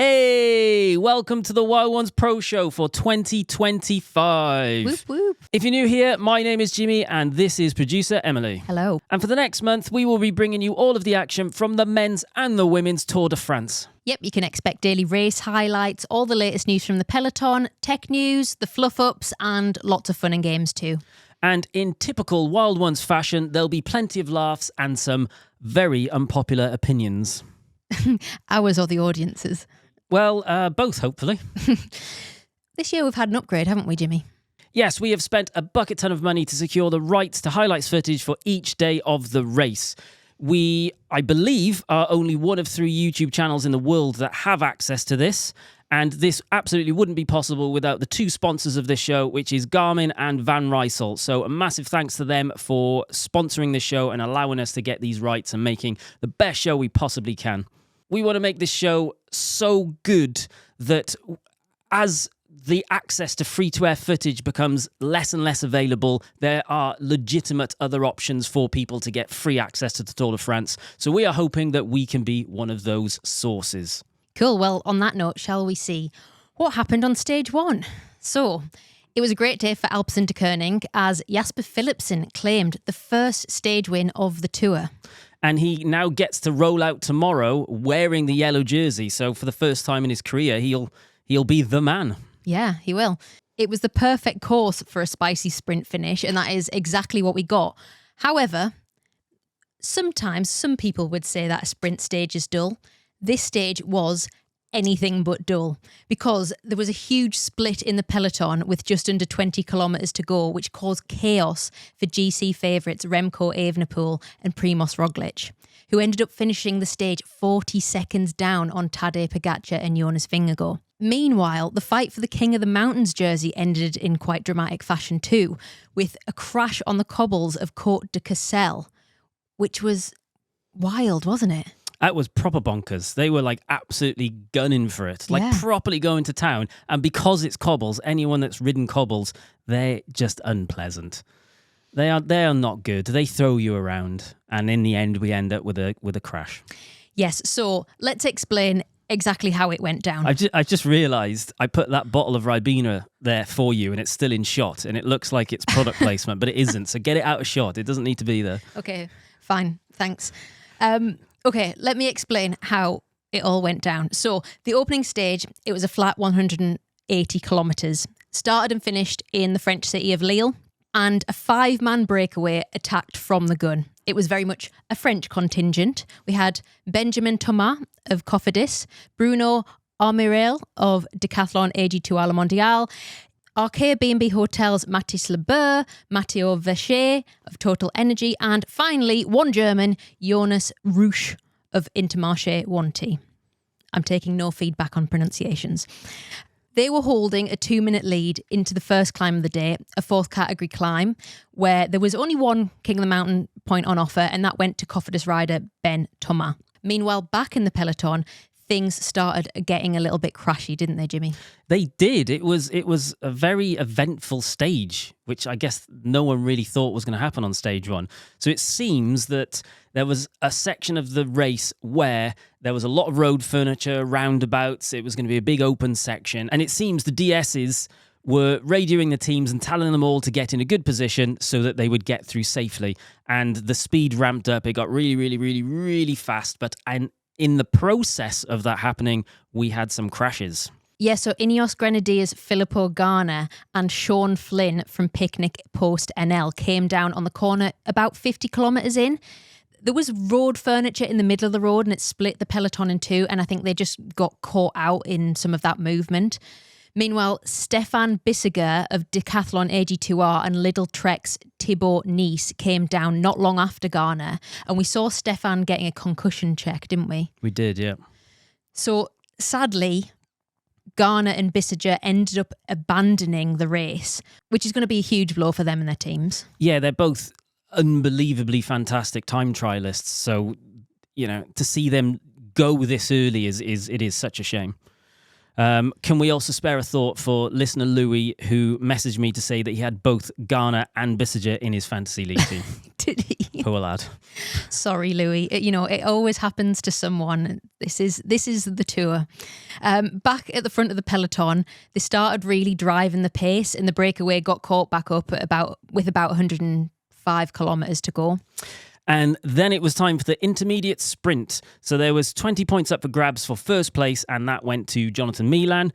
Hey, welcome to the Wild Ones Pro Show for 2025. Whoop, whoop. If you're new here, my name is Jimmy and this is producer Emily. Hello. And for the next month, we will be bringing you all of the action from the men's and the women's Tour de France. Yep, you can expect daily race highlights, all the latest news from the peloton, tech news, the fluff ups, and lots of fun and games too. And in typical Wild Ones fashion, there'll be plenty of laughs and some very unpopular opinions. Ours or the audience's? Well, both, hopefully. This year we've had an upgrade, haven't we, Jimmy? Yes, we have spent a bucket ton of money to secure the rights to highlights footage for each day of the race. We, I believe, are only one of 3 YouTube channels in the world that have access to this. And this absolutely wouldn't be possible without the 2 sponsors of this show, which is Garmin and Van Rysel. So a massive thanks to them for sponsoring this show and allowing us to get these rights and making the best show we possibly can. We want to make this show so good that as the access to free-to-air footage becomes less and less available, there are legitimate other options for people to get free access to the Tour de France. So we are hoping that we can be one of those sources. Cool. Well, on that note, shall we see what happened on stage 1? So, it was a great day for Alpecin-Deceuninck as Jasper Philipsen claimed the first stage win of the Tour. And he now gets to roll out tomorrow wearing the yellow jersey. So for the first time in his career, he'll be the man. Yeah, he will. It was the perfect course for a spicy sprint finish, and that is exactly what we got. However, sometimes some people would say that a sprint stage is dull. This stage was anything but dull because there was a huge split in the peloton with just under 20 kilometres to go, which caused chaos for GC favourites Remco Evenepoel and Primož Roglic, who ended up finishing the stage 40 seconds down on Tadej Pogačar and Jonas Vingegaard. Meanwhile, the fight for the King of the Mountains jersey ended in quite dramatic fashion too, with a crash on the cobbles of Cote de Cassel, which was wild, wasn't it? That was proper bonkers. They were like absolutely gunning for it, like properly going to town. And because it's cobbles, anyone that's ridden cobbles, they're just unpleasant. They are not good. They throw you around. And in the end, we end up with a crash. Yes. So let's explain exactly how it went down. I just realised I put that bottle of Ribena there for you and it's still in shot and it looks like it's product placement, but it isn't. So get it out of shot. It doesn't need to be there. Okay, fine. Thanks. Okay, let me explain how it all went down. So the opening stage, it was a flat 180 kilometres. Started and finished in the French city of Lille, and a 5-man breakaway attacked from the gun. It was very much a French contingent. We had Benjamin Thomas of Cofidis, Bruno Armirel of Decathlon AG2 La Mondiale, Arcade B&B Hotels Mathis Lebeur, Matteo Veche of Total Energy, and finally, one German, Jonas Rüsch of Intermarché 1T. I'm taking no feedback on pronunciations. They were holding a 2-minute lead into the first climb of the day, a 4th category climb, where there was only one King of the Mountain point on offer, and that went to Cofidis rider Ben Thomas. Meanwhile, back in the peloton, things started getting a little bit crashy, didn't they, Jimmy? They did. It was a very eventful stage, which I guess no one really thought was going to happen on stage 1. So it seems that there was a section of the race where there was a lot of road furniture, roundabouts. It was going to be a big open section. And it seems the DSs were radioing the teams and telling them all to get in a good position so that they would get through safely. And the speed ramped up. It got really, really, really, really fast. But in the process of that happening, we had some crashes. Yeah, so Ineos Grenadiers Filippo Gaana and Sean Flynn from Picnic Post NL came down on the corner about 50 kilometres in. There was road furniture in the middle of the road and it split the peloton in 2, and I think they just got caught out in some of that movement. Meanwhile, Stefan Bissegger of Decathlon AG2R and Lidl Trek's Thibaut Nice came down not long after Gaana, and we saw Stefan getting a concussion check, didn't we? We did, yeah. So, sadly, Gaana and Bissegger ended up abandoning the race, which is going to be a huge blow for them and their teams. Yeah, they're both unbelievably fantastic time trialists, so, to see them go this early is such a shame. Can we also spare a thought for listener Louis, who messaged me to say that he had both Gaana and Bissegger in his fantasy league team? Did he? Poor lad. Sorry, Louis. It always happens to someone. This is the tour. Back at the front of the peloton, they started really driving the pace, and the breakaway got caught back up with about 105 kilometres to go. And then it was time for the intermediate sprint. So there was 20 points up for grabs for first place, and that went to Jonathan Milan.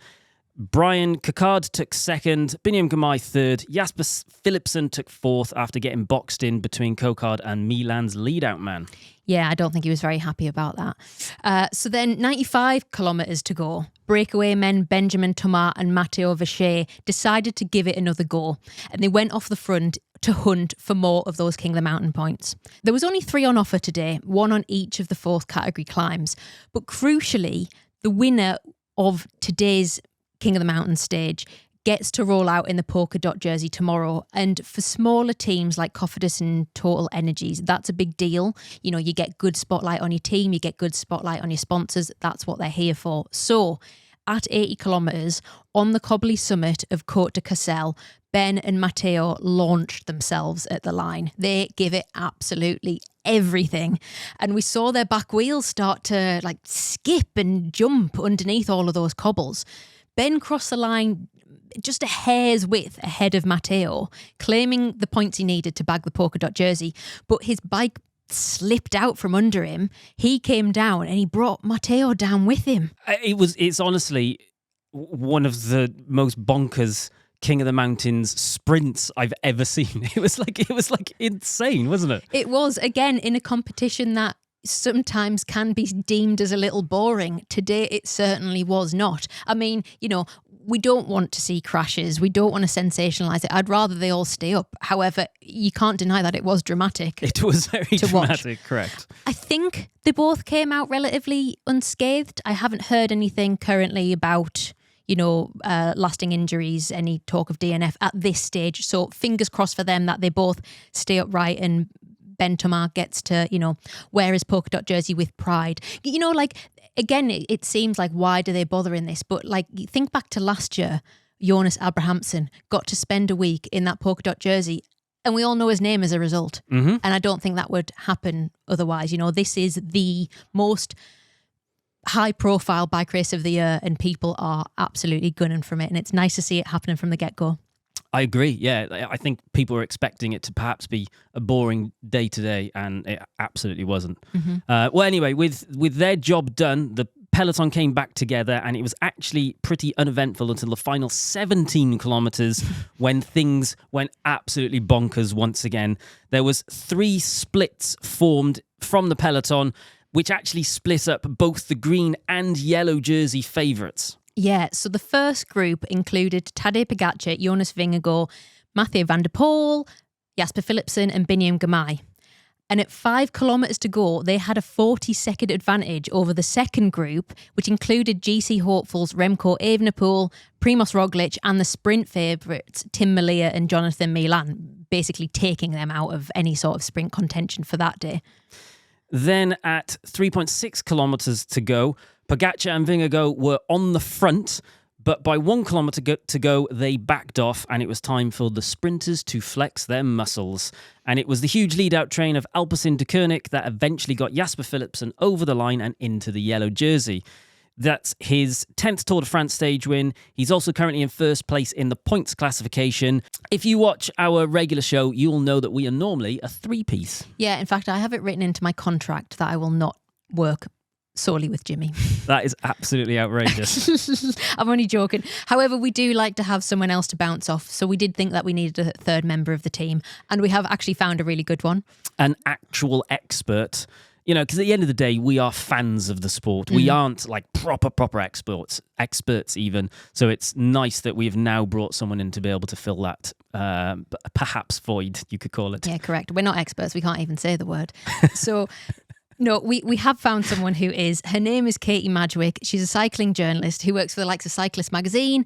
Brian Coquard took second, Biniam Girmay third, Jasper Philipsen took fourth after getting boxed in between Coquard and Milan's lead-out man. Yeah, I don't think he was very happy about that. So then 95 kilometres to go. Breakaway men Benjamin Thomas and Matteo Vacher decided to give it another go, and they went off the front to hunt for more of those King of the Mountain points. There was only 3 on offer today, 1 on each of the 4th category climbs. But crucially, the winner of today's King of the Mountain stage gets to roll out in the polka dot jersey tomorrow. And for smaller teams like Cofidis and Total Energies, that's a big deal. You get good spotlight on your team, you get good spotlight on your sponsors. That's what they're here for. So at 80 kilometres on the cobbly summit of Cote de Cassel, Ben and Matteo launched themselves at the line. They give it absolutely everything. And we saw their back wheels start to skip and jump underneath all of those cobbles. Ben crossed the line just a hair's width ahead of Matteo, claiming the points he needed to bag the polka dot jersey, but his bike slipped out from under him. He came down and he brought Matteo down with him. It's honestly one of the most bonkers King of the Mountains sprints I've ever seen. It was insane, wasn't it? It was, again, in a competition that sometimes can be deemed as a little boring. Today it certainly was not. I mean, we don't want to see crashes. We don't want to sensationalise it. I'd rather they all stay up. However, you can't deny that it was dramatic. It was very dramatic, watch. Correct. I think they both came out relatively unscathed. I haven't heard anything currently about lasting injuries, any talk of DNF at this stage. So fingers crossed for them that they both stay upright and Ben Thomas gets to, wear his polka dot jersey with pride. Again, it seems like, why do they bother in this? But think back to last year, Jonas Abrahamsen got to spend a week in that polka dot jersey, and we all know his name as a result. Mm-hmm. And I don't think that would happen otherwise. This is the most high-profile bike race of the year, and people are absolutely gunning from it. And it's nice to see it happening from the get-go. I agree. Yeah, I think people were expecting it to perhaps be a boring day today, and it absolutely wasn't. Mm-hmm. Well, anyway, with their job done, the peloton came back together, and it was actually pretty uneventful until the final 17 kilometres when things went absolutely bonkers once again. There was 3 splits formed from the peloton, which actually split up both the green and yellow jersey favourites. Yeah, so the first group included Tadej Pogačar, Jonas Vingegaard, Mathieu van der Poel, Jasper Philipsen and Biniam Girmay. And at 5 kilometres to go, they had a 40-second advantage over the second group, which included GC hopefuls Remco Evenepoel, Primož Roglic and the sprint favourites Tim Merlier and Jonathan Milan, basically taking them out of any sort of sprint contention for that day. Then at 3.6 kilometres to go, Pogačar and Vingegaard were on the front, but by 1 kilometre to go, they backed off, and it was time for the sprinters to flex their muscles. And it was the huge lead-out train of Alpecin de Koenig that eventually got Jasper Philipsen over the line and into the yellow jersey. That's his 10th Tour de France stage win. He's also currently in first place in the points classification. If you watch our regular show, you'll know that we are normally a 3-piece. Yeah, in fact, I have it written into my contract that I will not work solely with Jimmy. That is absolutely outrageous. I'm only joking. However, we do like to have someone else to bounce off, so we did think that we needed a third member of the team, and we have actually found a really good one. An actual expert. Because at the end of the day, we are fans of the sport. We aren't proper experts even. So it's nice that we've now brought someone in to be able to fill that perhaps void, you could call it. Yeah, correct. We're not experts. We can't even say the word. So no, we have found someone who is. Her name is Katie Madgwick. She's a cycling journalist who works for the likes of Cyclist Magazine,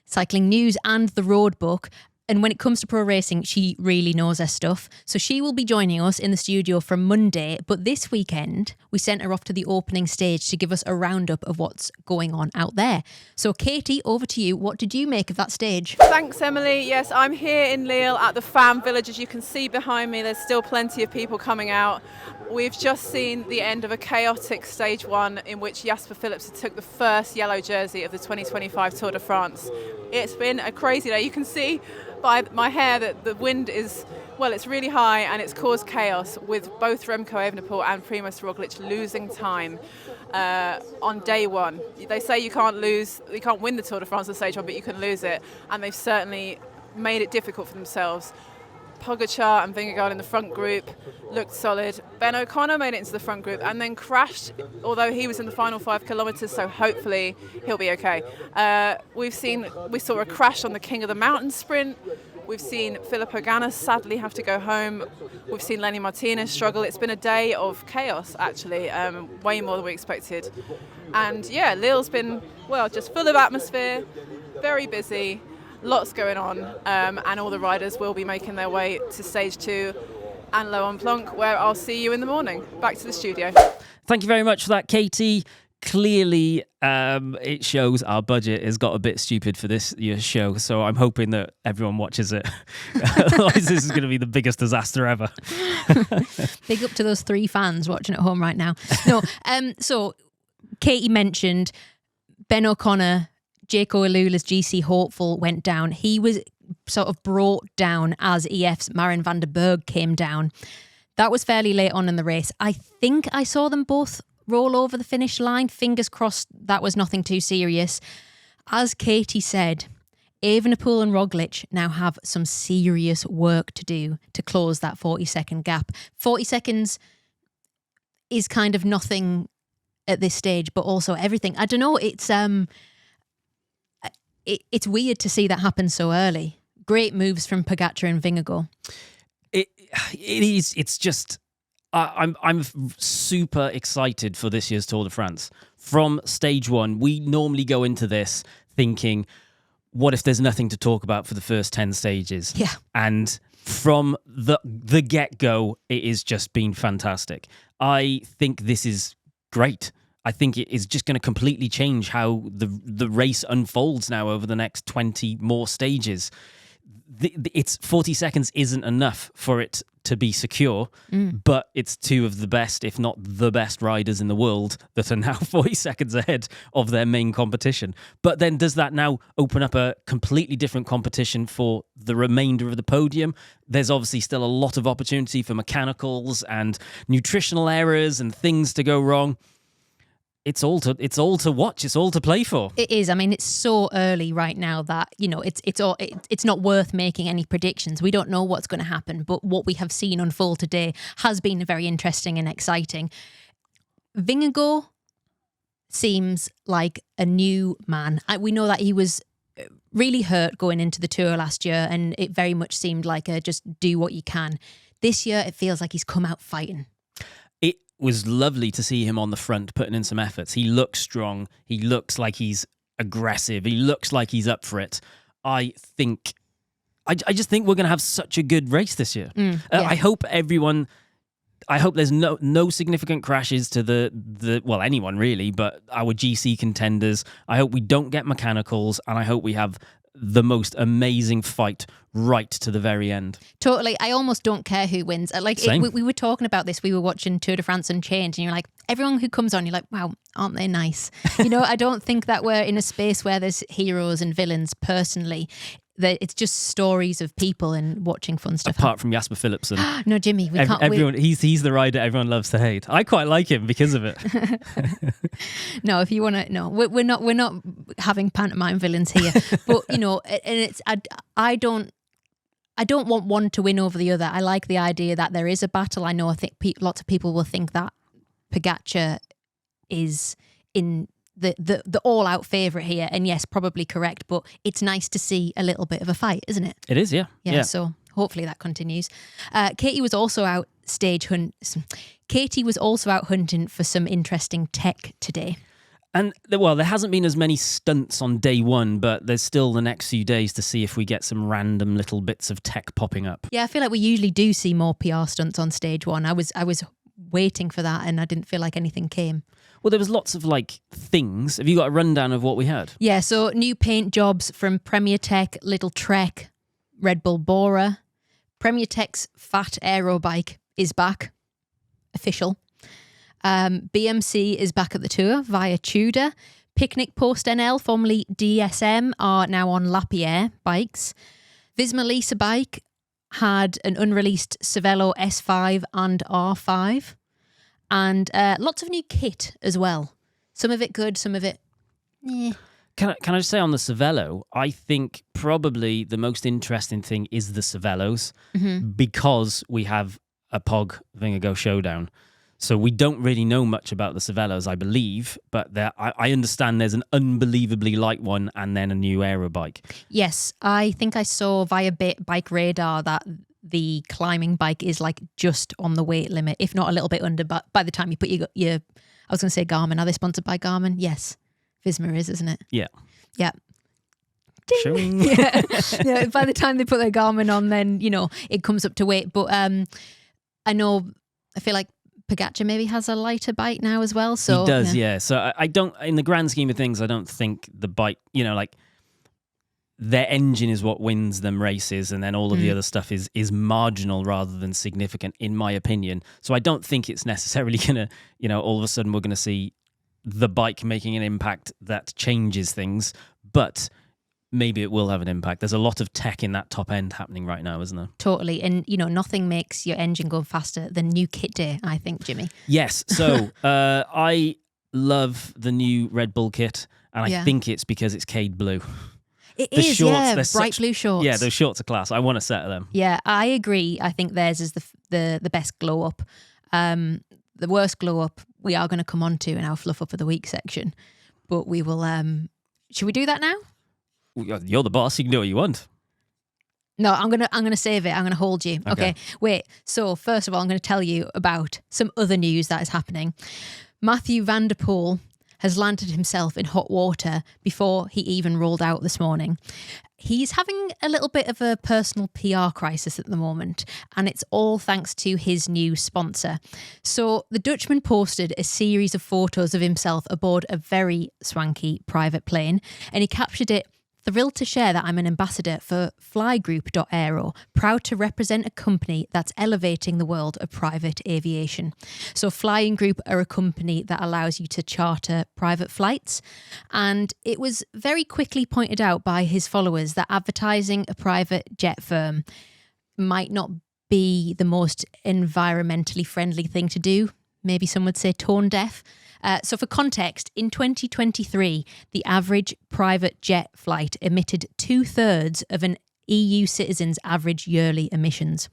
Cycling News and The Road Book. And when it comes to pro racing, she really knows her stuff. So she will be joining us in the studio from Monday. But this weekend, we sent her off to the opening stage to give us a roundup of what's going on out there. So Katie, over to you. What did you make of that stage? Thanks, Emily. Yes, I'm here in Lille at the fan village. As you can see behind me, there's still plenty of people coming out. We've just seen the end of a chaotic stage one in which Jasper Philipsen took the first yellow jersey of the 2025 Tour de France. It's been a crazy day. You can see by my hair that the wind is, well, it's really high, and it's caused chaos with both Remco Evenepoel and Primož Roglic losing time on day one. They say you can't win the Tour de France on stage one, but you can lose it, and they've certainly made it difficult for themselves. Pogačar and Vingegaard in the front group looked solid. Ben O'Connor made it into the front group and then crashed, although he was in the final 5 kilometres, so hopefully he'll be okay. We saw a crash on the King of the Mountain sprint. We've seen Filippo Ganna sadly have to go home. We've seen Lenny Martinez struggle. It's been a day of chaos, actually, way more than we expected. And yeah, Lille's been, well, just full of atmosphere, very busy. Lots going on, and all the riders will be making their way to stage 2 and Le Mont-Blanc, where I'll see you in the morning. Back to the studio. Thank you very much for that, Katie. Clearly, it shows our budget has got a bit stupid for this year's show, so I'm hoping that everyone watches it. Otherwise, this is going to be the biggest disaster ever. Big up to those 3 fans watching at home right now. No, so Katie mentioned Ben O'Connor, Jaco Ilula's GC Hopeful went down. He was sort of brought down as EF's Marin van der Berg came down. That was fairly late on in the race. I think I saw them both roll over the finish line. Fingers crossed that was nothing too serious. As Katie said, Evenepoel and Roglic now have some serious work to do to close that 40-second gap. 40 seconds is kind of nothing at this stage, but also everything. I don't know, it's weird to see that happen so early. Great moves from Pogačar and Vingegaard. It is. It's just. I'm super excited for this year's Tour de France. From stage 1, we normally go into this thinking, what if there's nothing to talk about for the first 10 stages? Yeah. And from the get-go, it has just been fantastic. I think this is great. I think it is just going to completely change how the race unfolds now over the next 20 more stages. It's 40 seconds isn't enough for it to be secure, but it's 2 of the best, if not the best riders in the world that are now 40 seconds ahead of their main competition. But then does that now open up a completely different competition for the remainder of the podium? There's obviously still a lot of opportunity for mechanicals and nutritional errors and things to go wrong. It's all to watch. It's all to play for. It is. I mean, it's so early right now that, you know, it's not worth making any predictions. We don't know what's going to happen, but what we have seen unfold today has been very interesting and exciting. Vingegaard seems like a new man. We know that he was really hurt going into the Tour last year, and it very much seemed like a just do what you can. This year, it feels like he's come out fighting. Was lovely to see him on the front putting in some efforts. He looks strong. He looks like he's aggressive. He looks like he's up for it. I just think we're going to have such a good race this year. Yeah. I hope there's no significant crashes to the anyone really, but our GC contenders. I hope we don't get mechanicals, and I hope we have the most amazing fight right to the very end. Totally. I almost don't care who wins. We were talking about this. We were watching Tour de France Unchained, and you're like, everyone who comes on, you're like, wow, aren't they nice? You know, I don't think that we're in a space where there's heroes and villains personally. It's just stories of people and watching fun stuff. Apart from Jasper Philipsen. No, Jimmy, we can't. Everyone, he's the rider everyone loves to hate. I quite like him because of it. No, if you want to, no, we're not having pantomime villains here. But you know, and it's I don't want one to win over the other. I like the idea that there is a battle. I know. I think lots of people will think that Pogačar is in the all-out favourite here, and yes, probably correct, but it's nice to see a little bit of a fight, isn't it? It is, yeah. Yeah, so hopefully that continues. Katie was also out hunting for some interesting tech today. And well, there hasn't been as many stunts on day one, but there's still the next few days to see if we get some random little bits of tech popping up. Yeah, I feel like we usually do see more PR stunts on stage one. I was waiting for that, and I didn't feel like anything came. Well, there was lots of things. Have you got a rundown of what we had? Yeah, so new paint jobs from Premier Tech, Little Trek, Red Bull Bora. Premier Tech's Fat Aero bike is back. Official. BMC is back at the tour via Tudor. Picnic Post NL, formerly DSM, are now on Lapierre bikes. Visma Lisa bike had an unreleased Cervelo S5 and R5. And lots of new kit as well. Some of it good, some of it... Can I just say on the Cervelo, I think probably the most interesting thing is the Cervelos because we have a POG Vingegaard showdown. So we don't really know much about the Cervelos, I believe, but I understand there's an unbelievably light one and then a new aero bike. Yes, I think I saw via Bike Radar that the climbing bike is just on the weight limit, if not a little bit under, but by the time you put your I was going to say Garmin. Are they sponsored by Garmin? Yes. Visma is, isn't it? Yeah. Yeah. Showing. Yeah. By the time they put their Garmin on, then, it comes up to weight. But I feel like Pogacar maybe has a lighter bike now as well. So he does, yeah. So I don't, in the grand scheme of things, I don't think the bike, their engine is what wins them races, and then all of the other stuff is marginal rather than significant, in my opinion. So I don't think it's necessarily going to, all of a sudden we're going to see the bike making an impact that changes things, but maybe it will have an impact. There's a lot of tech in that top end happening right now, isn't there? Totally. And, nothing makes your engine go faster than new kit day, I think, Jimmy. Yes. So I love the new Red Bull kit, and I think it's because it's CADE blue. It is, shorts, bright blue shorts. Yeah, those shorts are class. I want a set of them. Yeah, I agree. I think theirs is the best glow up. The worst glow up we are going to come on to in our fluff up of the week section, but we will. Should we do that now? You're the boss. You can do what you want. No, I'm gonna save it. I'm gonna hold you. Okay. Wait. So first of all, I'm going to tell you about some other news that is happening. Mathieu van der Poel has landed himself in hot water before he even rolled out this morning. He's having a little bit of a personal PR crisis at the moment, and it's all thanks to his new sponsor. So the Dutchman posted a series of photos of himself aboard a very swanky private plane, and he captured it, "Thrilled to share that I'm an ambassador for Flygroup.aero, proud to represent a company that's elevating the world of private aviation." So Flying Group are a company that allows you to charter private flights. And it was very quickly pointed out by his followers that advertising a private jet firm might not be the most environmentally friendly thing to do. Maybe some would say tone deaf. So for context, in 2023, the average private jet flight emitted 2/3 of an EU citizen's average yearly emissions,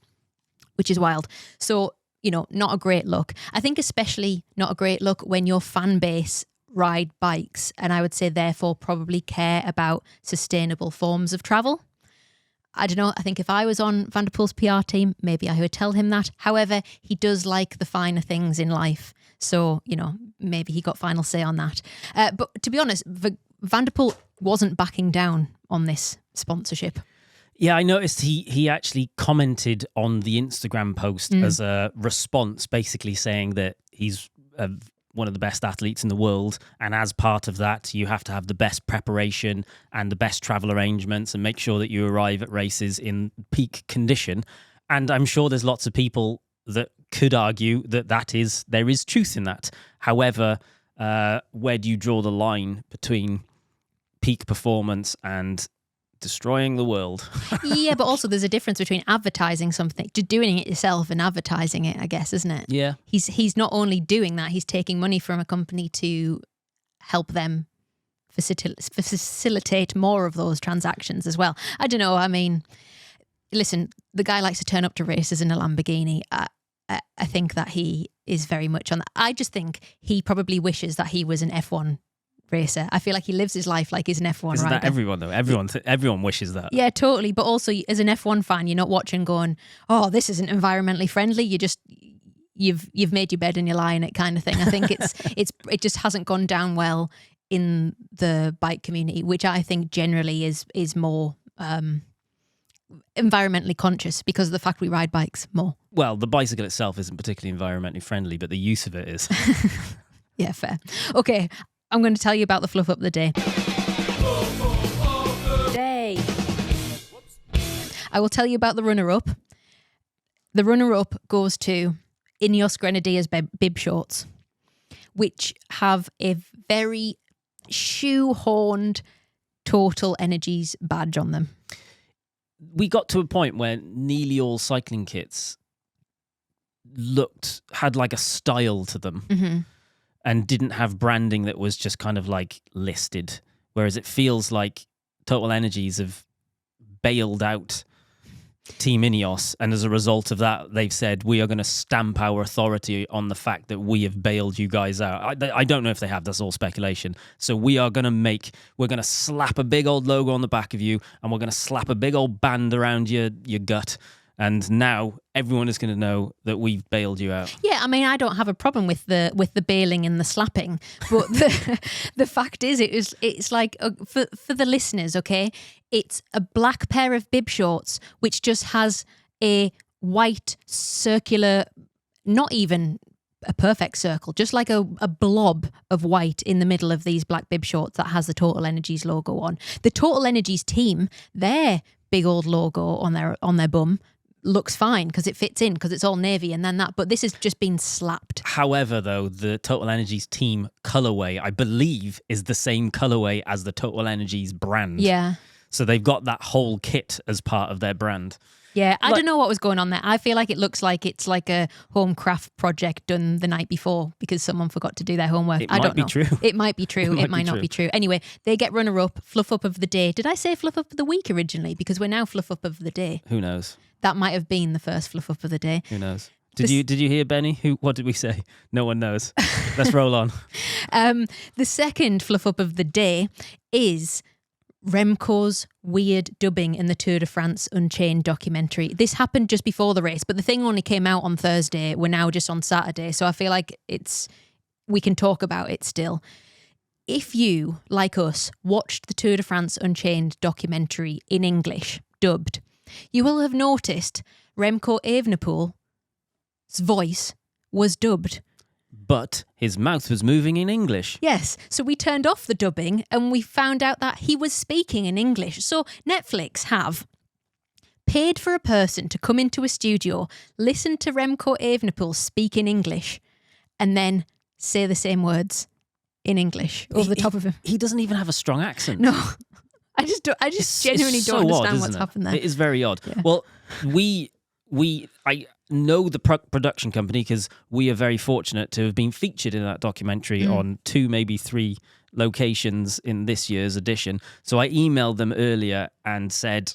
which is wild. So, not a great look. I think especially not a great look when your fan base ride bikes, and I would say therefore probably care about sustainable forms of travel. I don't know, I think if I was on Van der Poel's PR team, maybe I would tell him that. However, he does like the finer things in life. So, maybe he got final say on that. But to be honest, Van der Poel wasn't backing down on this sponsorship. Yeah, I noticed he actually commented on the Instagram post as a response, basically saying that he's one of the best athletes in the world, and as part of that, you have to have the best preparation and the best travel arrangements and make sure that you arrive at races in peak condition. And I'm sure there's lots of people that could argue that there is truth in that. However, where do you draw the line between peak performance and destroying the world? Yeah, but also there's a difference between advertising something, to doing it yourself, and advertising it, I guess, isn't it? Yeah. He's not only doing that, he's taking money from a company to help them facilitate more of those transactions as well. I don't know. I mean, listen, the guy likes to turn up to races in a Lamborghini. I think that he is very much on that. I just think he probably wishes that he was an F1 racer. I feel like he lives his life like he's an F1 Isn't rider. that everyone, though? Everyone wishes that. Yeah, totally. But also, as an F1 fan, you're not watching going, "Oh, this isn't environmentally friendly." you've made your bed and you're lying it kind of thing. I think it just hasn't gone down well in the bike community, which I think generally is more environmentally conscious because of the fact we ride bikes more. Well, the bicycle itself isn't particularly environmentally friendly, but the use of it is. Yeah, fair. Okay, I'm going to tell you about the fluff up of the day. I will tell you about the runner-up. The runner-up goes to Ineos Grenadiers bib shorts, which have a very shoehorned Total Energies badge on them. We got to a point where nearly all cycling kits had like a style to them and didn't have branding that was just kind of like listed. Whereas it feels like Total Energies have bailed out Team Ineos, and as a result of that, they've said, we are going to stamp our authority on the fact that we have bailed you guys out. I don't know if they have, that's all speculation. So we're going to slap a big old logo on the back of you, and we're going to slap a big old band around your gut, and now everyone is going to know that we've bailed you out. Yeah, I mean, I don't have a problem with the bailing and the slapping, but the fact is, it's like for the listeners, okay, it's a black pair of bib shorts which just has a white circular, not even a perfect circle, just like a blob of white in the middle of these black bib shorts that has the Total Energies logo on. The Total Energies team, their big old logo on their bum looks fine because it fits in because it's all navy and then that, but this has just been slapped. However, though, the Total Energies team colorway, I believe, is the same colorway as the Total Energies brand. Yeah. So they've got that whole kit as part of their brand. Yeah, I don't know what was going on there. I feel like it looks like it's like a home craft project done the night before because someone forgot to do their homework. I don't know. It might be true. It might not be true. Anyway, they get runner-up, fluff up of the day. Did I say fluff up of the week originally? Because we're now fluff up of the day. Who knows? That might have been the first fluff up of the day. Who knows? Did you hear, Benny? What did we say? No one knows. Let's roll on. The second fluff up of the day is Remco's weird dubbing in the Tour de France Unchained documentary. This happened just before the race, but the thing only came out on Thursday. We're now just on Saturday, so I feel like we can talk about it still. If you, like us, watched the Tour de France Unchained documentary in English, dubbed, you will have noticed Remco Evenepoel's voice was dubbed. But his mouth was moving in English. Yes, so we turned off the dubbing and we found out that he was speaking in English. So Netflix have paid for a person to come into a studio, listen to Remco Evenepoel speak in English, and then say the same words in English over the top of him. He doesn't even have a strong accent. No, I just genuinely don't understand what's happened there. It is very odd. Yeah. Well, I know the production company because we are very fortunate to have been featured in that documentary on 2, maybe 3 locations in this year's edition. So I emailed them earlier and said,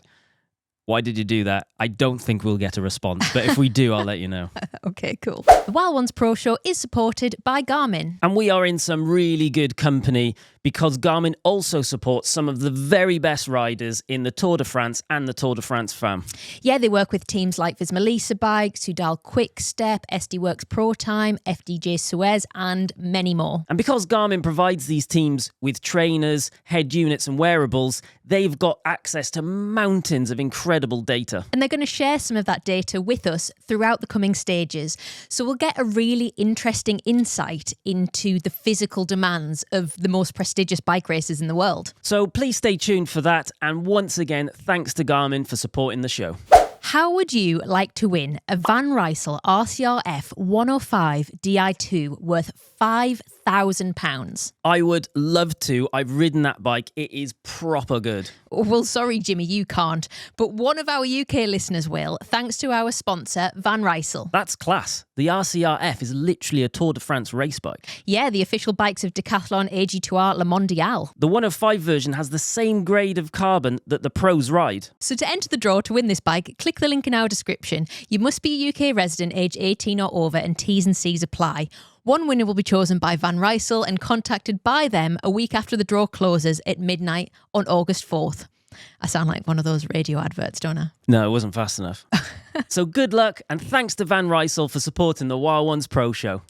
why did you do that? I don't think we'll get a response, but if we do, I'll let you know. Okay, cool. The Wild Ones Pro Show is supported by Garmin. And we are in some really good company because Garmin also supports some of the very best riders in the Tour de France and the Tour de France Femme. Yeah, they work with teams like Visma Bikes, Soudal Quickstep, SD Works Pro Time, FDJ Suez, and many more. And because Garmin provides these teams with trainers, head units, and wearables, they've got access to mountains of incredible data. And they're going to share some of that data with us throughout the coming stages. So we'll get a really interesting insight into the physical demands of the most prestigious bike races in the world. So please stay tuned for that. And once again, thanks to Garmin for supporting the show. How would you like to win a Van Rysel RCR-F 105 Di2 worth £5,000? I would love to. I've ridden that bike. It is proper good. Well, sorry, Jimmy, you can't. But one of our UK listeners will, thanks to our sponsor, Van Rysel. That's class. The RCR-F is literally a Tour de France race bike. Yeah, the official bikes of Decathlon, AG2R, Le Mondial. The 105 version has the same grade of carbon that the pros ride. So to enter the draw to win this bike, click the link in our description. You must be a UK resident, age 18 or over, and T's and C's apply. One winner will be chosen by Van Rysel and contacted by them a week after the draw closes at midnight on August 4th. I sound like one of those radio adverts, don't I? No, it wasn't fast enough. So good luck, and thanks to Van Rysel for supporting the Wild Ones Pro Show.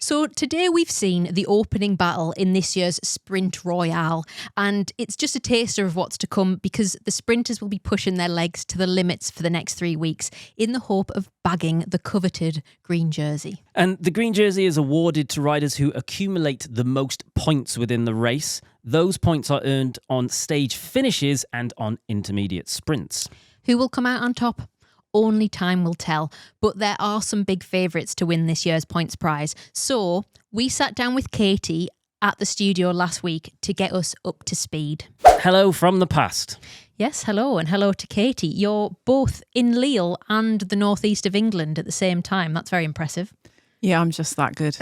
So today we've seen the opening battle in this year's Sprint Royale, and it's just a taster of what's to come because the sprinters will be pushing their legs to the limits for the next 3 weeks in the hope of bagging the coveted green jersey. And the green jersey is awarded to riders who accumulate the most points within the race. Those points are earned on stage finishes and on intermediate sprints. Who will come out on top? Only time will tell, but there are some big favourites to win this year's points prize. So we sat down with Katie at the studio last week to get us up to speed. Hello from the past. Yes, hello, and hello to Katie. You're both in Lille and the northeast of England at the same time. That's very impressive. Yeah, I'm just that good.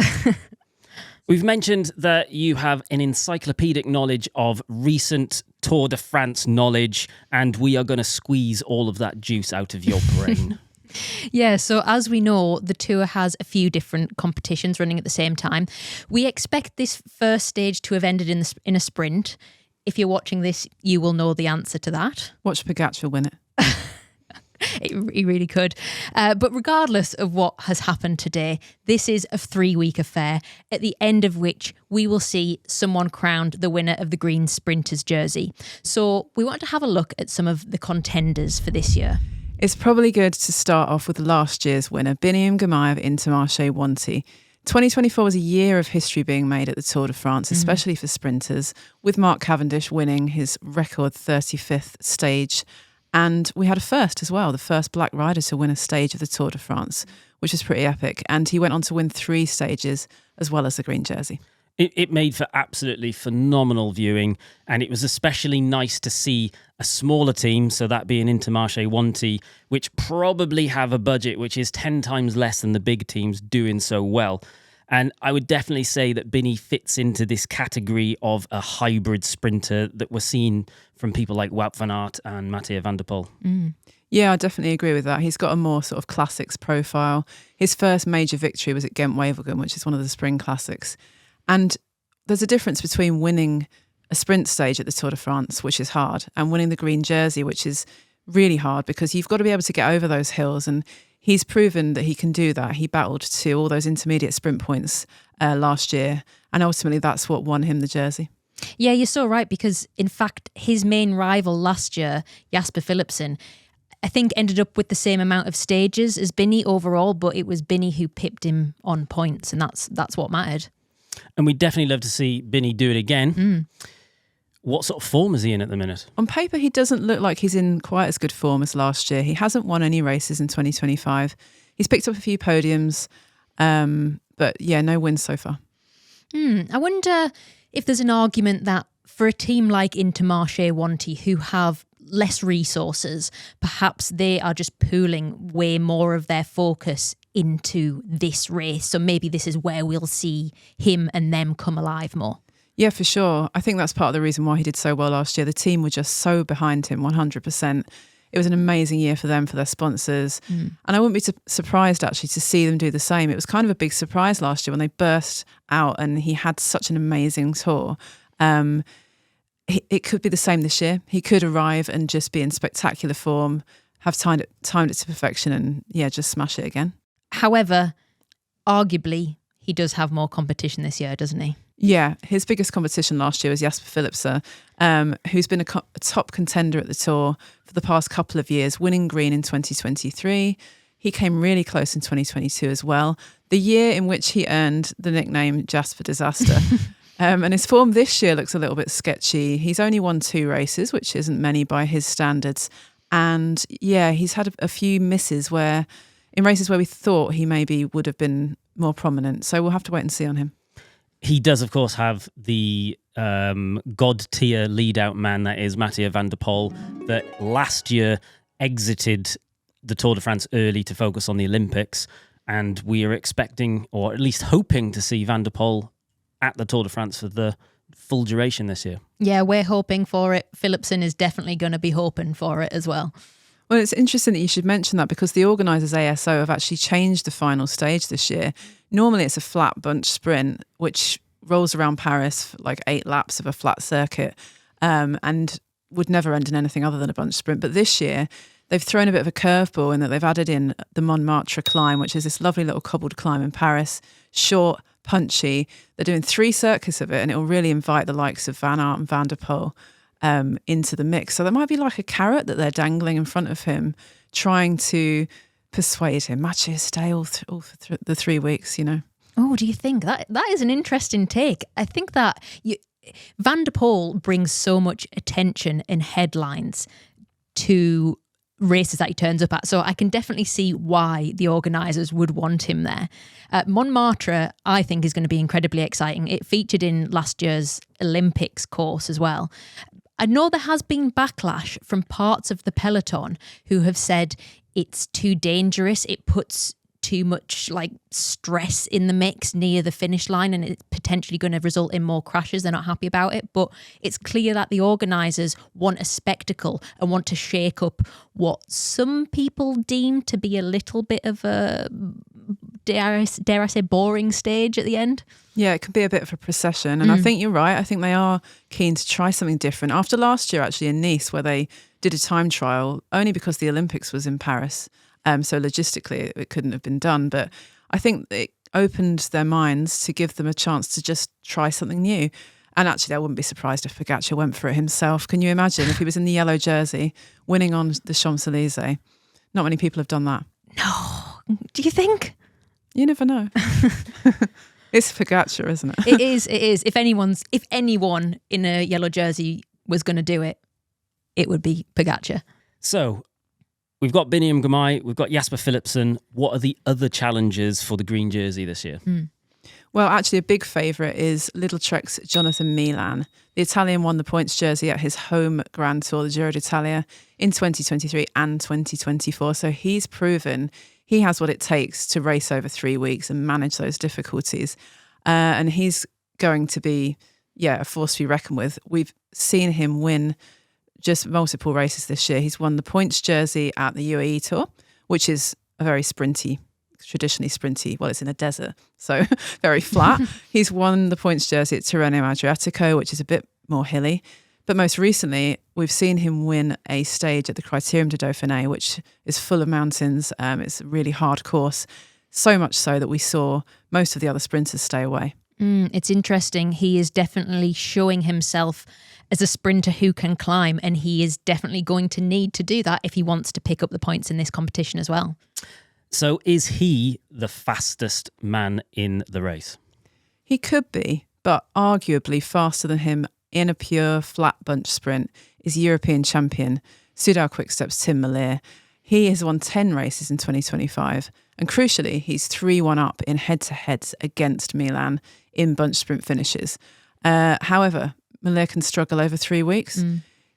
We've mentioned that you have an encyclopedic knowledge of recent Tour de France knowledge, and we are going to squeeze all of that juice out of your brain. Yeah, so as we know, the Tour has a few different competitions running at the same time. We expect this first stage to have ended in a sprint. If you're watching this, you will know the answer to that. Watch Pogacar win it. He really could. But regardless of what has happened today, this is a 3-week affair, at the end of which we will see someone crowned the winner of the Green Sprinters jersey. So we want to have a look at some of the contenders for this year. It's probably good to start off with last year's winner, Biniam Girmay of Intermarché Wanty. 2024 was a year of history being made at the Tour de France, especially for sprinters, with Mark Cavendish winning his record 35th stage. And we had a first as well, the first black rider to win a stage of the Tour de France, which is pretty epic. And he went on to win 3 stages as well as the green jersey. It made for absolutely phenomenal viewing, and it was especially nice to see a smaller team, so that being Intermarché Wanty, which probably have a budget which is 10 times less than the big teams, doing so well. And I would definitely say that Binny fits into this category of a hybrid sprinter that we're seeing from people like Wout van Aert and Mathieu van der Poel. Yeah, I definitely agree with that. He's got a more sort of classics profile. His first major victory was at Ghent-Wevelgem, which is one of the spring classics. And there's a difference between winning a sprint stage at the Tour de France, which is hard, and winning the green jersey, which is really hard because you've got to be able to get over those hills. And he's proven that he can do that. He battled to all those intermediate sprint points last year, and ultimately that's what won him the jersey. Yeah, you're so right, because in fact, his main rival last year, Jasper Philipsen, I think ended up with the same amount of stages as Binny overall, but it was Binny who pipped him on points, and that's what mattered. And we'd definitely love to see Binny do it again. What sort of form is he in at the minute? On paper, he doesn't look like he's in quite as good form as last year. He hasn't won any races in 2025. He's picked up a few podiums, but yeah, no wins so far. I wonder if there's an argument that for a team like Intermarché Wanty, who have less resources, perhaps they are just pooling way more of their focus into this race. So maybe this is where we'll see him and them come alive more. Yeah, for sure. I think that's part of the reason why he did so well last year. The team were just so behind him, 100%. It was an amazing year for them, for their sponsors. And I wouldn't be surprised, actually, to see them do the same. It was kind of a big surprise last year when they burst out and he had such an amazing tour. It could be the same this year. He could arrive and just be in spectacular form, have timed it to perfection and, yeah, just smash it again. However, arguably, he does have more competition this year, doesn't he? Yeah, his biggest competition last year was Jasper Philipsen, who's been a top contender at the Tour for the past couple of years, winning green in 2023. He came really close in 2022 as well, the year in which he earned the nickname Jasper Disaster. And his form this year looks a little bit sketchy. He's only won 2 races, which isn't many by his standards. And yeah, he's had a few misses in races where we thought he maybe would have been more prominent. So we'll have to wait and see on him. He does, of course, have the god-tier lead-out man that is Mathieu van der Poel, that last year exited the Tour de France early to focus on the Olympics. And we are expecting, or at least hoping, to see Van der Poel at the Tour de France for the full duration this year. Yeah, we're hoping for it. Philipsen is definitely going to be hoping for it as well. Well, it's interesting that you should mention that because the organisers ASO have actually changed the final stage this year. Normally it's a flat bunch sprint, which rolls around Paris for like 8 laps of a flat circuit. and would never end in anything other than a bunch sprint. But this year, they've thrown a bit of a curveball in that they've added in the Montmartre climb, which is this lovely little cobbled climb in Paris, short, punchy. They're doing 3 circuits of it, and it will really invite the likes of Van Aert and Van der Poel into the mix. So there might be like a carrot that they're dangling in front of him, trying to persuade him, Mathieu, stay all for the 3 weeks, you know. Oh, do you think? That is an interesting take. I think that Van der Poel brings so much attention and headlines to races that he turns up at. So I can definitely see why the organisers would want him there. Montmartre, I think, is going to be incredibly exciting. It featured in last year's Olympics course as well. I know there has been backlash from parts of the peloton who have said it's too dangerous. It puts too much like stress in the mix near the finish line, and it's potentially going to result in more crashes. They're not happy about it, but it's clear that the organisers want a spectacle and want to shake up what some people deem to be a little bit of a, dare I say, boring stage at the end. Yeah, it could be a bit of a procession, and I think you're right. I think they are keen to try something different. After last year, actually, in Nice, where they did a time trial, only because the Olympics was in Paris, so logistically it couldn't have been done. But I think it opened their minds to give them a chance to just try something new. And actually, I wouldn't be surprised if Pogačar went for it himself. Can you imagine if he was in the yellow jersey, winning on the Champs-Élysées? Not many people have done that. No. Do you think? You never know. It's Pogačar, isn't it? It is. If anyone in a yellow jersey was going to do it, it would be Pogačar. So we've got Biniam Girmay, we've got Jasper Philipsen. What are the other challenges for the green jersey this year? Well, actually, a big favourite is Little Trek's Jonathan Milan. The Italian won the points jersey at his home Grand Tour, the Giro d'Italia, in 2023 and 2024. So he's proven he has what it takes to race over 3 weeks and manage those difficulties. And he's going to be, a force to be reckoned with. We've seen him win just multiple races this year. He's won the points jersey at the UAE Tour, which is a very traditionally sprinty. Well, it's in a desert, so very flat. He's won the points jersey at Tirreno Adriatico, which is a bit more hilly. But most recently, we've seen him win a stage at the Criterium de Dauphiné, which is full of mountains. It's a really hard course, so much so that we saw most of the other sprinters stay away. It's interesting. He is definitely showing himself as a sprinter who can climb, and he is definitely going to need to do that if he wants to pick up the points in this competition as well. So is he the fastest man in the race? He could be, but arguably faster than him in a pure flat bunch sprint is European champion Soudal Quickstep's Tim Merlier. He has won 10 races in 2025, and crucially, he's 3-1 up in head-to-heads against Milan in bunch sprint finishes. However, Merlier can struggle over 3 weeks.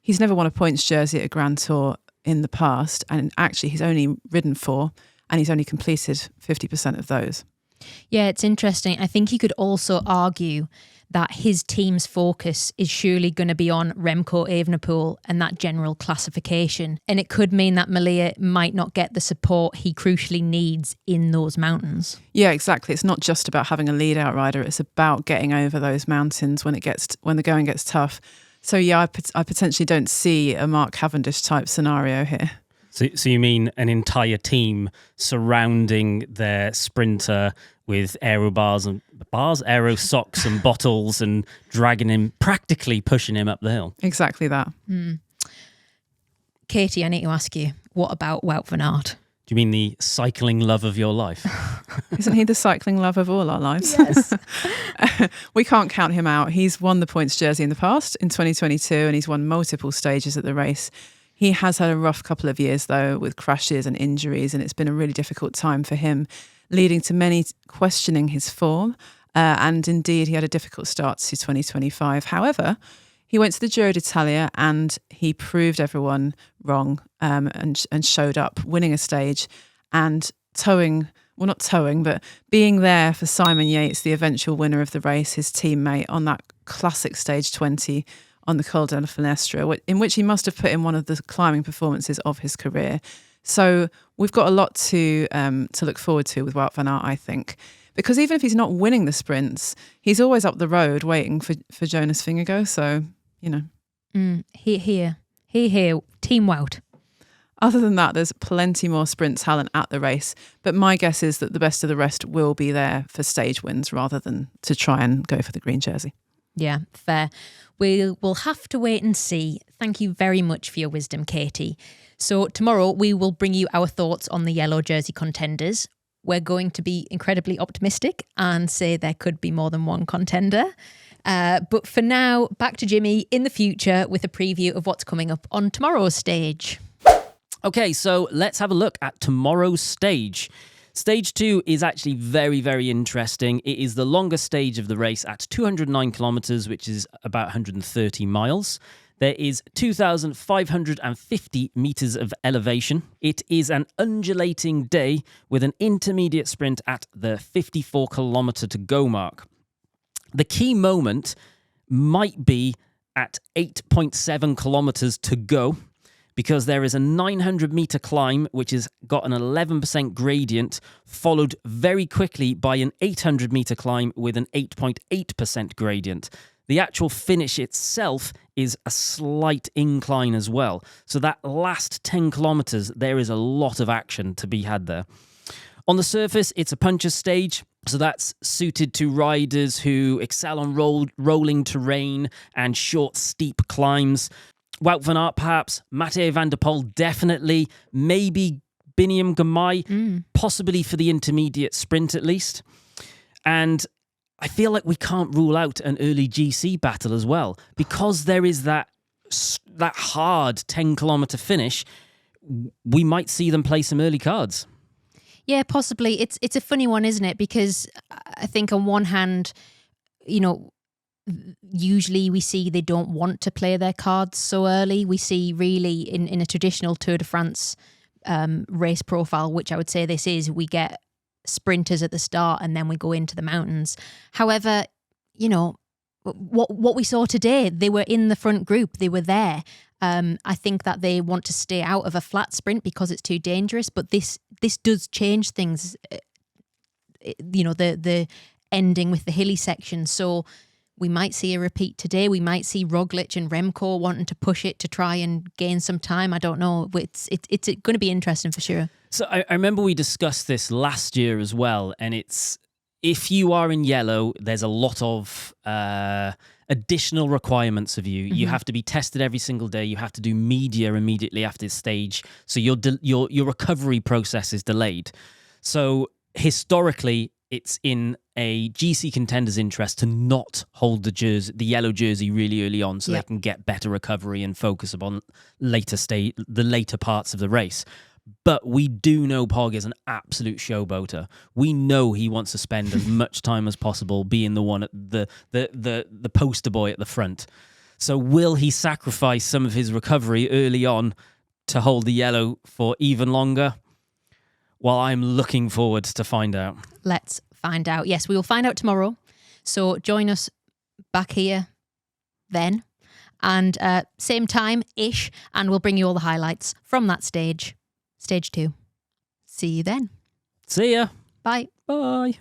He's never won a points jersey at a Grand Tour in the past, and actually he's only ridden 4, and he's only completed 50% of those. Yeah, it's interesting. I think you could also argue that his team's focus is surely going to be on Remco Evenepoel and that general classification. And it could mean that Merlier might not get the support he crucially needs in those mountains. Yeah, exactly. It's not just about having a lead out rider. It's about getting over those mountains when the going gets tough. So yeah, I potentially don't see a Mark Cavendish type scenario here. So you mean an entire team surrounding their sprinter with aero socks and bottles and dragging him, practically pushing him up the hill. Exactly that. Katie, I need to ask you, what about Wout van Aert? Do you mean the cycling love of your life? Isn't he the cycling love of all our lives? Yes. We can't count him out. He's won the points jersey in the past, in 2022, and he's won multiple stages at the race. He has had a rough couple of years, though, with crashes and injuries, and it's been a really difficult time for him, leading to many questioning his form. And indeed, he had a difficult start to 2025. However, he went to the Giro d'Italia and he proved everyone wrong, and showed up, winning a stage and but being there for Simon Yates, the eventual winner of the race, his teammate, on that classic stage 20 on the Col de la Finestra, in which he must have put in one of the climbing performances of his career. So we've got a lot to look forward to with Wout van Aert, I think. Because even if he's not winning the sprints, he's always up the road waiting for Jonas Vingegaard. So, you know. Here. Team Wout. Other than that, there's plenty more sprint talent at the race. But my guess is that the best of the rest will be there for stage wins rather than to try and go for the green jersey. Yeah, fair. We'll have to wait and see. Thank you very much for your wisdom, Katie. So tomorrow we will bring you our thoughts on the yellow jersey contenders. We're going to be incredibly optimistic and say there could be more than one contender. But for now, back to Jimmy in the future with a preview of what's coming up on tomorrow's stage. Okay, so let's have a look at tomorrow's stage. Stage 2 is actually very, very interesting. It is the longest stage of the race at 209 kilometres, which is about 130 miles. There is 2,550 metres of elevation. It is an undulating day with an intermediate sprint at the 54 kilometre to go mark. The key moment might be at 8.7 kilometres to go, because there is a 900 metre climb, which has got an 11% gradient, followed very quickly by an 800 metre climb with an 8.8% gradient. The actual finish itself is a slight incline as well. So that last 10 kilometres, there is a lot of action to be had there. On the surface, it's a puncher stage. So that's suited to riders who excel on rolling terrain and short, steep climbs. Wout van Aert, perhaps. Mathieu van der Poel, definitely. Maybe Biniam Girmay, possibly for the intermediate sprint at least. And I feel like we can't rule out an early GC battle as well, because there is that hard 10-kilometre finish. We might see them play some early cards. Yeah, possibly. It's a funny one, isn't it? Because I think on one hand, you know, usually we see they don't want to play their cards so early. We see really in a traditional Tour de France race profile, which I would say this is, we get sprinters at the start and then we go into the mountains. However, you know, what we saw today, they were in the front group, they were there. I think that they want to stay out of a flat sprint because it's too dangerous, but this does change things, you know, the ending with the hilly section. So we might see a repeat today. We might see Roglic and Remco wanting to push it to try and gain some time. I don't know. It's going to be interesting for sure. So I remember we discussed this last year as well, and it's, if you are in yellow, there's a lot of additional requirements of you. Mm-hmm. You have to be tested every single day. You have to do media immediately after the stage. So your recovery process is delayed. So historically, it's in a GC contender's interest to not hold the yellow jersey really early on, so they can get better recovery and focus upon the later parts of the race. But we do know Pog is an absolute showboater. We know he wants to spend as much time as possible being the one at the poster boy at the front. So will he sacrifice some of his recovery early on to hold the yellow for even longer? Well, I'm looking forward to find out. Let's find out. Yes, we will find out tomorrow. So join us back here then. And same time-ish. And we'll bring you all the highlights from that stage. Stage 2. See you then. See ya. Bye. Bye.